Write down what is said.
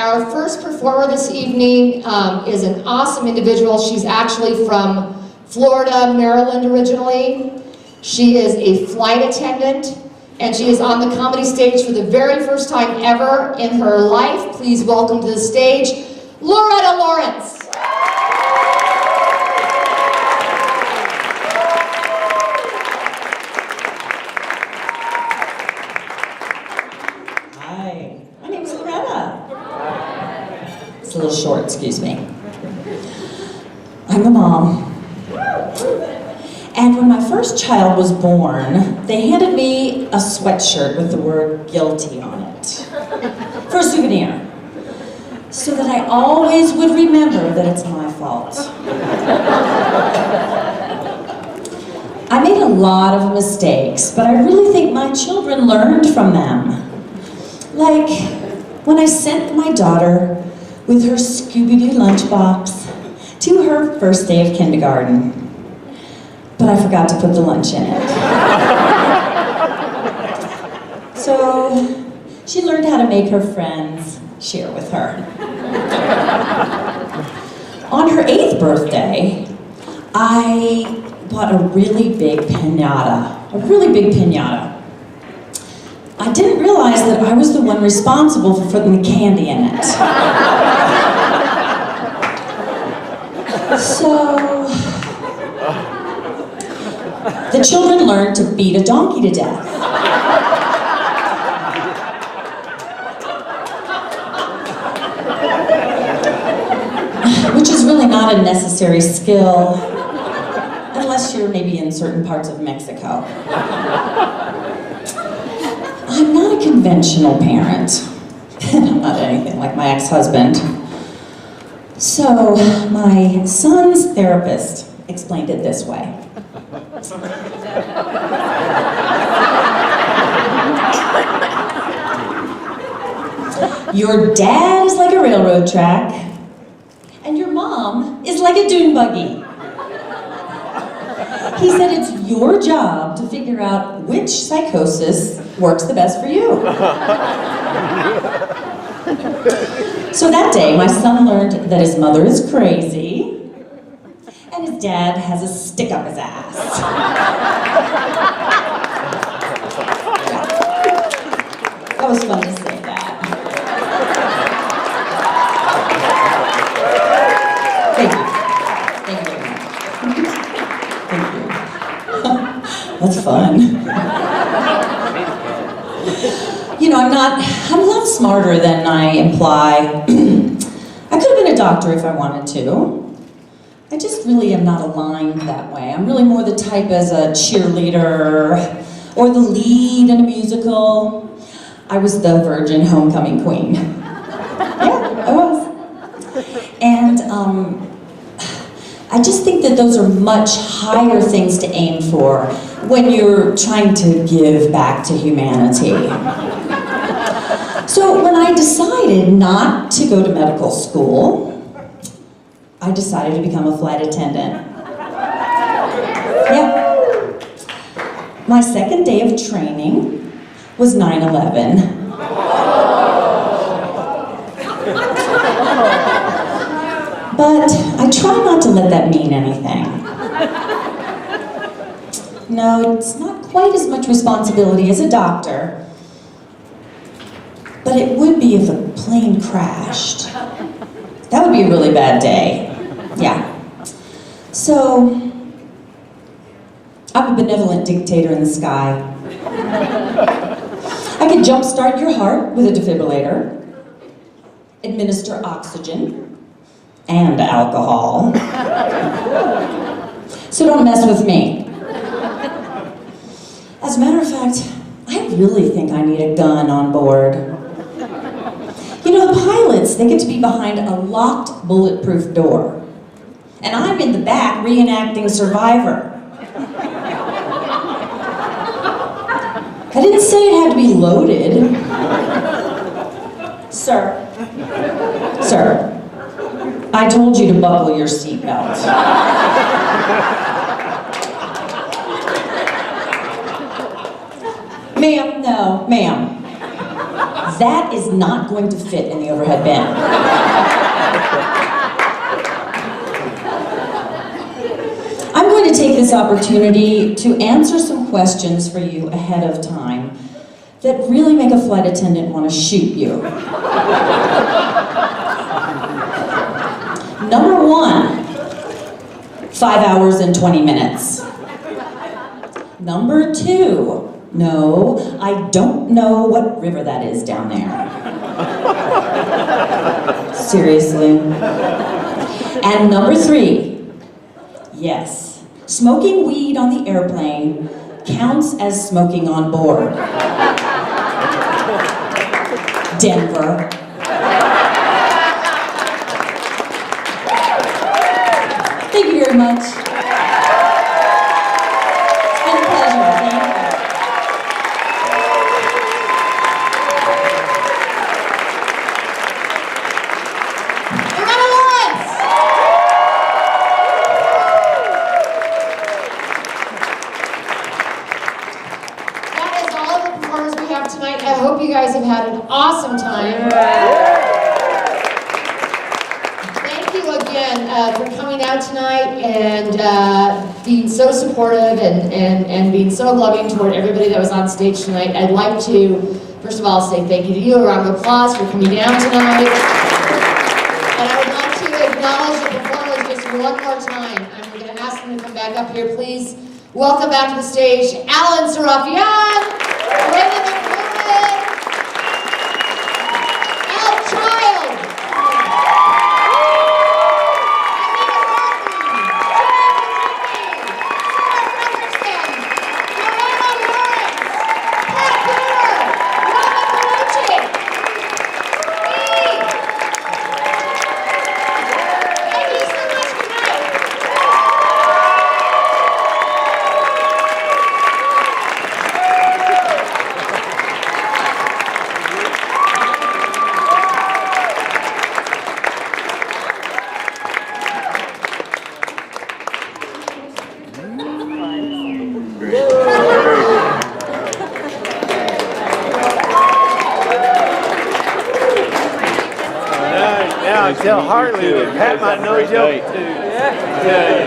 our first performer this evening is an awesome individual. She's actually from Florida, Maryland originally. She is a flight attendant, and she is on the comedy stage for the very first time ever in her life. Please welcome to the stage, Lauretta Lawrence. Hi, my name is Lauretta. It's a little short, excuse me. I'm a mom. And when my first child was born, they handed me a sweatshirt with the word guilty on it for a souvenir, so that I always would remember that it's my fault. I made a lot of mistakes, but I really think my children learned from them. Like when I sent my daughter with her Scooby-Doo lunchbox to her first day of kindergarten, but I forgot to put the lunch in it. So she learned how to make her friends share with her. On her 8th birthday, I bought a really big piñata, I didn't realize that I was the one responsible for putting the candy in it. So, the children learned to beat a donkey to death. Which is really not a necessary skill, unless you're maybe in certain parts of Mexico. I'm not a conventional parent. I'm not anything like my ex-husband. So, my son's therapist explained it this way. Your dad is like a railroad track, and your mom is like a dune buggy. He said it's your job to figure out which psychosis works the best for you. So that day, my son learned that his mother is crazy, and his dad has a stick up his ass. Yeah. That was fun to say that. Thank you. Thank you very much. Thank you. That's fun. You know, I'm a lot smarter than I imply. I could have been a doctor if I wanted to. I just really am not aligned that way. I'm really more the type as a cheerleader or the lead in a musical. I was the virgin homecoming queen. Yeah, I was. And I just think that those are much higher things to aim for when you're trying to give back to humanity. So when I decided not to go to medical school, I decided to become a flight attendant. Yeah. My second day of training was 9/11. But I try not to let that mean anything. No, it's not quite as much responsibility as a doctor, but it would be if a plane crashed. That would be a really bad day. Yeah. So, I'm a benevolent dictator in the sky. I could jumpstart your heart with a defibrillator, administer oxygen, and alcohol. So don't mess with me. As a matter of fact, I really think I need a gun on board. You know, the pilots, they get to be behind a locked, bulletproof door. And I'm in the back reenacting Survivor. I didn't say it had to be loaded. Sir, I told you to buckle your seatbelt. Ma'am, no, ma'am. That is not going to fit in the overhead bin. I'm going to take this opportunity to answer some questions for you ahead of time that really make a flight attendant want to shoot you. Number 1, 5 hours and 20 minutes. Number 2, no, I don't know what river that is down there. Seriously. And number 3, yes, smoking weed on the airplane counts as smoking on board. Denver. Thank you very much. It's been a pleasure. Thank you. Lauretta Lawrence! That is all of the performers we have tonight. I hope you guys have had an awesome time. Thank you again for coming out tonight and being so supportive and being so loving toward everybody that was on stage tonight. I'd like to, first of all, say thank you to you, a round of applause for coming down tonight. And I would like to acknowledge the performers just one more time. I'm going to ask them to come back up here, please. Welcome back to the stage, Alan Serafian, Raymond McMillan, Al Child, Anita Martin, Sarah Fredrickson, Lauretta Lawrence, Pat Brewer, Robin Belucci, me. Thank you so much tonight. Now tell Hartley that Pat might know a joke too. Yeah.